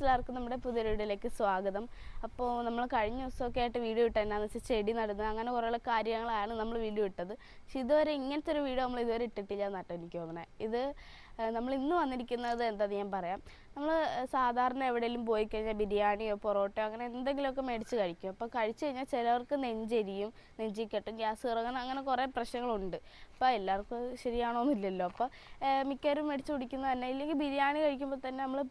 എല്ലാവർക്കും നമ്മുടെ പുതിയ വീഡിയോയിലേക്ക് സ്വാഗതം. അപ്പോൾ നമ്മൾ കഴിഞ്ഞ ദിവസമൊക്കെ ആയിട്ട് വീഡിയോ ഇട്ടത് എന്താണെന്ന് വെച്ചാൽ ചെടി നടുന്നത് അങ്ങനെ കുറേ കാര്യങ്ങളാണ് നമ്മൾ വീഡിയോ ഇട്ടത്. പക്ഷെ ഇതുവരെ ഇങ്ങനത്തെ ഒരു വീഡിയോ നമ്മൾ ഇതുവരെ ഇട്ടിട്ടില്ല എന്നാട്ടോ എനിക്ക് തോന്നുന്നത്. ഇത് നമ്മൾ ഇന്ന് വന്നിരിക്കുന്നത് എന്താണെന്ന് ഞാൻ പറയാം. നമ്മൾ സാധാരണ എവിടെയെങ്കിലും പോയി കഴിഞ്ഞാൽ ബിരിയാണിയോ പൊറോട്ടയോ അങ്ങനെ എന്തെങ്കിലുമൊക്കെ മേടിച്ച് കഴിക്കും. അപ്പോൾ കഴിച്ച് കഴിഞ്ഞാൽ ചിലവർക്ക് നെഞ്ചെരിയും, നെഞ്ചിക്കെട്ടും, ഗ്യാസ് ഇറങ്ങണം, അങ്ങനെ കുറേ പ്രശ്നങ്ങളുണ്ട്. അപ്പോൾ എല്ലാവർക്കും ശരിയാണോന്നില്ലല്ലോ. അപ്പോൾ മിക്കവരും മേടിച്ച് കുടിക്കുന്നത് തന്നെ, ഇല്ലെങ്കിൽ ബിരിയാണി കഴിക്കുമ്പോൾ തന്നെ നമ്മൾ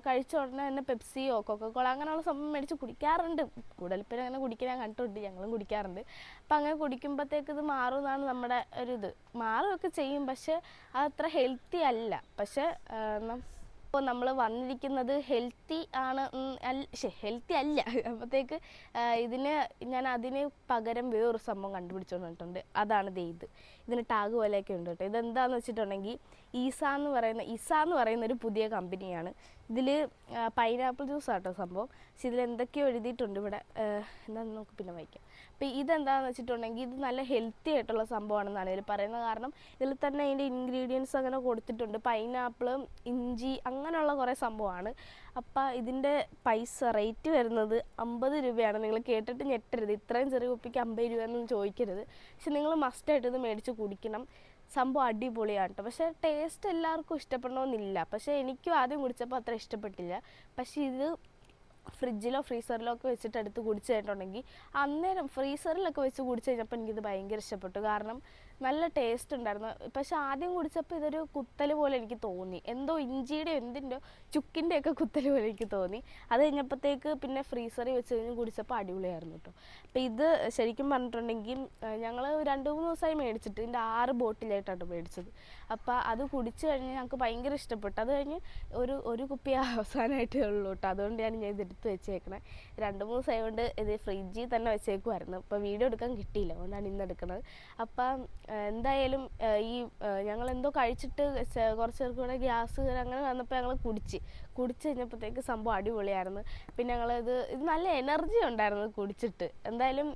കഴിച്ച ഉടനെ തന്നെ പെപ്സിയോ കൊക്കക്കോള അങ്ങനെയുള്ള സംഭവം മേടിച്ച് കുടിക്കാറുണ്ട്. കൂടുതൽ പേര് അങ്ങനെ കുടിക്കാൻ ഞാൻ കണ്ടിട്ടുണ്ട്, ഞങ്ങളും കുടിക്കാറുണ്ട്. അപ്പം അങ്ങനെ കുടിക്കുമ്പോഴത്തേക്ക് ഇത് മാറുമെന്നാണ് നമ്മുടെ ഒരിത്. മാറുകയൊക്കെ ചെയ്യും, പക്ഷെ അതത്ര ഹെൽത്തി അല്ല. പക്ഷെ ഇപ്പോൾ നമ്മൾ വന്നിരിക്കുന്നത് ഹെൽത്തി ആണ്, ഹെൽത്തി അല്ല. അപ്പോഴത്തേക്ക് അതിന് പകരം വേറൊരു സംഭവം കണ്ടുപിടിച്ചുകൊണ്ട് വന്നിട്ടുണ്ട്. അതാണ് ഇതിന് ടാഗ് പോലെയൊക്കെ ഉണ്ട് കേട്ടോ. ഇതെന്താണെന്ന് വെച്ചിട്ടുണ്ടെങ്കിൽ ഇസ എന്ന് പറയുന്ന ഒരു പുതിയ കമ്പനിയാണ്. ഇതിൽ പൈനാപ്പിൾ ജ്യൂസ് ആട്ടോ സംഭവം. പക്ഷെ ഇതിൽ എന്തൊക്കെയോ എഴുതിയിട്ടുണ്ട് ഇവിടെ, എന്താണെന്ന് നമുക്ക് പിന്നെ വായിക്കാം. അപ്പോൾ ഇതെന്താണെന്ന് വെച്ചിട്ടുണ്ടെങ്കിൽ ഇത് നല്ല ഹെൽത്തി ആയിട്ടുള്ള സംഭവമാണെന്നാണ് ഇതിൽ പറയുന്നത്. കാരണം ഇതിൽ തന്നെ അതിൻ്റെ ഇൻഗ്രീഡിയൻസ് അങ്ങനെ കൊടുത്തിട്ടുണ്ട്. പൈനാപ്പിൾ, ഇഞ്ചി, അങ്ങനെയുള്ള കുറേ സംഭവമാണ്. അപ്പോൾ ഇതിൻ്റെ റേറ്റ് വരുന്നത് 50 രൂപയാണ്. നിങ്ങൾ കേട്ടിട്ട് ഞെട്ടരുത്, ഇത്രയും ചെറിയ കുപ്പിക്ക് 50 രൂപയെന്നൊന്നും ചോദിക്കരുത്. പക്ഷെ നിങ്ങൾ മസ്റ്റായിട്ട് ഇത് മേടിച്ച് കുടിക്കണം. സംഭവം അടിപൊളിയാണ് കേട്ടോ. പക്ഷേ ടേസ്റ്റ് എല്ലാവർക്കും ഇഷ്ടപ്പെടണമെന്നില്ല. പക്ഷേ എനിക്കും ആദ്യം കുടിച്ചപ്പോൾ അത്ര ഇഷ്ടപ്പെട്ടില്ല. പക്ഷേ ഇത് ഫ്രിഡ്ജിലോ ഫ്രീസറിലോ ഒക്കെ വെച്ചിട്ട് എടുത്ത് കുടിച്ച് കഴിഞ്ഞിട്ടുണ്ടെങ്കിൽ, അന്നേരം ഫ്രീസറിലൊക്കെ വെച്ച് കുടിച്ച് കഴിഞ്ഞപ്പോൾ എനിക്കിത് ഭയങ്കര ഇഷ്ടപ്പെട്ടു. കാരണം നല്ല ടേസ്റ്റ് ഉണ്ടായിരുന്നു. പക്ഷെ ആദ്യം കുടിച്ചപ്പോൾ ഇതൊരു കുത്തൽ പോലെ എനിക്ക് തോന്നി, എന്തോ ഇഞ്ചിയുടെ എന്തിൻ്റെയോ ചുക്കിൻ്റെയൊക്കെ കുത്തൽ പോലെ എനിക്ക് തോന്നി. അത് കഴിഞ്ഞപ്പോഴത്തേക്ക് പിന്നെ ഫ്രീസറിൽ വെച്ച് കഴിഞ്ഞ് കുടിച്ചപ്പോൾ അടിപൊളിയായിരുന്നു കേട്ടോ. അപ്പോൾ ഇത് ശരിക്കും പറഞ്ഞിട്ടുണ്ടെങ്കിൽ ഞങ്ങൾ 2-3 ദിവസമായി മേടിച്ചിട്ട്, ഇതിൻ്റെ 6 ബോട്ടിലായിട്ടാണ് മേടിച്ചത്. അപ്പോൾ അത് കുടിച്ച് കഴിഞ്ഞ് ഞങ്ങൾക്ക് ഭയങ്കര ഇഷ്ടപ്പെട്ടു. അത് കഴിഞ്ഞ് ഒരു കുപ്പി അവസാനമായിട്ടേ ഉള്ളൂ കേട്ടോ. അതുകൊണ്ട് ഞാൻ ഇതെടുത്ത് വെച്ചേക്കണേ. 2-3 ദിവസം കൊണ്ട് ഇത് ഫ്രിഡ്ജിൽ തന്നെ വെച്ചേക്കുമായിരുന്നു. അപ്പോൾ വീഡിയോ എടുക്കാൻ കിട്ടിയില്ല, അതുകൊണ്ടാണ് ഇന്ന് എടുക്കുന്നത്. അപ്പം എന്തായാലും ഞങ്ങൾ എന്തോ കഴിച്ചിട്ട് കുറച്ച് പേർക്ക് കൂടെ ഗ്യാസ് അങ്ങനെ വന്നപ്പോൾ ഞങ്ങൾ കുടിച്ച് കഴിഞ്ഞപ്പോഴത്തേക്ക് സംഭവം അടിപൊളിയായിരുന്നു. പിന്നെ ഇത് നല്ല എനർജി ഉണ്ടായിരുന്നു കുടിച്ചിട്ട്. എന്തായാലും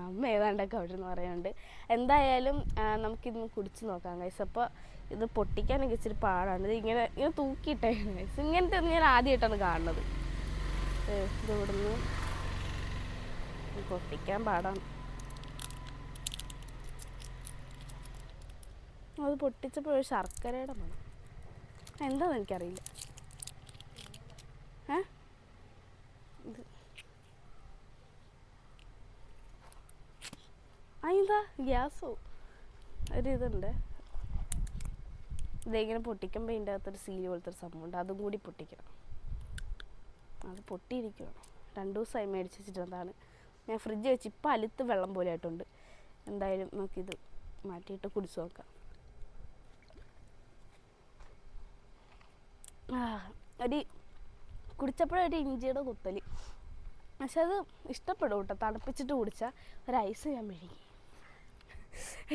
അമ്മ ഏതാണ്ടൊക്കെ അവിടെ നിന്ന് പറയുന്നുണ്ട്. എന്തായാലും നമുക്കിന്ന് കുടിച്ച് നോക്കാം ഗൈസ്. അപ്പോൾ ഇത് പൊട്ടിക്കാനൊക്കെ ഇച്ചിരി പാടാണ്. ഇത് ഇങ്ങനെ തൂക്കിയിട്ടേക്കണം ഗൈസ്. ഇങ്ങനത്തെ ഞാൻ ആദ്യമായിട്ടാണ് കാണുന്നത്. ഇത് ഇവിടുന്ന് പൊട്ടിക്കാൻ പാടാണ്. അത് പൊട്ടിച്ചപ്പോൾ ഒരു ശർക്കരയുടെ മണം, എന്താണെന്ന് എനിക്കറിയില്ല. ഇത് എന്താ ഗ്യാസോ ഒരിതുണ്ട്. ഇതിങ്ങനെ പൊട്ടിക്കുമ്പോൾ ഇതിൻ്റെ അകത്തൊരു സീല് പോലത്തെ ഒരു സംഭവമുണ്ട്, അതും കൂടി പൊട്ടിക്കണം. അത് പൊട്ടിയിരിക്കുകയാണ്. 2 ദിവസമായി മേടിച്ച് വെച്ചിട്ടുള്ളതാണ്. ഞാൻ ഫ്രിഡ്ജ് വെച്ച് ഇപ്പം അലുത്ത് വെള്ളം പോലെ ആയിട്ടുണ്ട്. എന്തായാലും നമുക്കിത് മാറ്റിയിട്ട് കുടിച്ച് നോക്കാം. കുടിച്ചപ്പോഴൊരു ഇഞ്ചിയുടെ കുത്തൽ. പക്ഷെ അത് ഇഷ്ടപ്പെടും കേട്ടോ. തണുപ്പിച്ചിട്ട് കുടിച്ചാൽ ഒരു ഐസ് ഞാൻ മെഴുകി.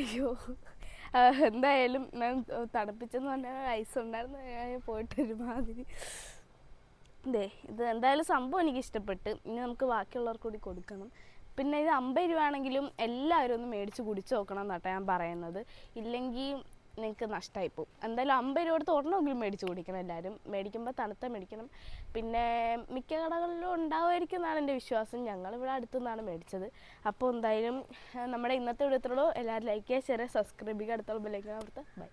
അയ്യോ, എന്തായാലും ഞാൻ തണുപ്പിച്ചെന്ന് പറഞ്ഞാൽ ഐസ് ഉണ്ടായിരുന്നു. ഞാൻ പോയിട്ട് ഒരുമാതിരി ഇത് എന്തായാലും സംഭവം എനിക്ക് ഇഷ്ടപ്പെട്ട്. ഇനി നമുക്ക് ബാക്കിയുള്ളവർക്ക് കൂടി കൊടുക്കണം. പിന്നെ ഇത് 50 രൂപ ആണെങ്കിലും എല്ലാവരും ഒന്ന് മേടിച്ച് കുടിച്ച് നോക്കണം എന്നാട്ടോ ഞാൻ പറയുന്നത്. ഇല്ലെങ്കിൽ നിങ്ങൾക്ക് നഷ്ടമായിപ്പോവും. എന്തായാലും 50 രൂപ കൊടുത്ത് ഒരെണ്ണമെങ്കിലും മേടിച്ച് കുടിക്കണം. എല്ലാവരും മേടിക്കുമ്പോൾ തണുത്ത മേടിക്കണം. പിന്നെ മിക്ക കടകളിലും ഉണ്ടാവുമായിരിക്കും എന്നാണ് എൻ്റെ വിശ്വാസം. ഞങ്ങളിവിടെ അടുത്തുനിന്നാണ് മേടിച്ചത്. അപ്പോൾ എന്തായാലും നമ്മുടെ ഇന്നത്തെ വീഡിയോ ഇത്രയുള്ളൂ. എല്ലാവരും ലൈക്ക് ചെയ്യുക, ഷെയർ ചെയ്യുക, സബ്സ്ക്രൈബ് ചെയ്യുക. അടുത്തുള്ള ബെല്ലൈക്കൺ അമർത്തുക. ബൈ.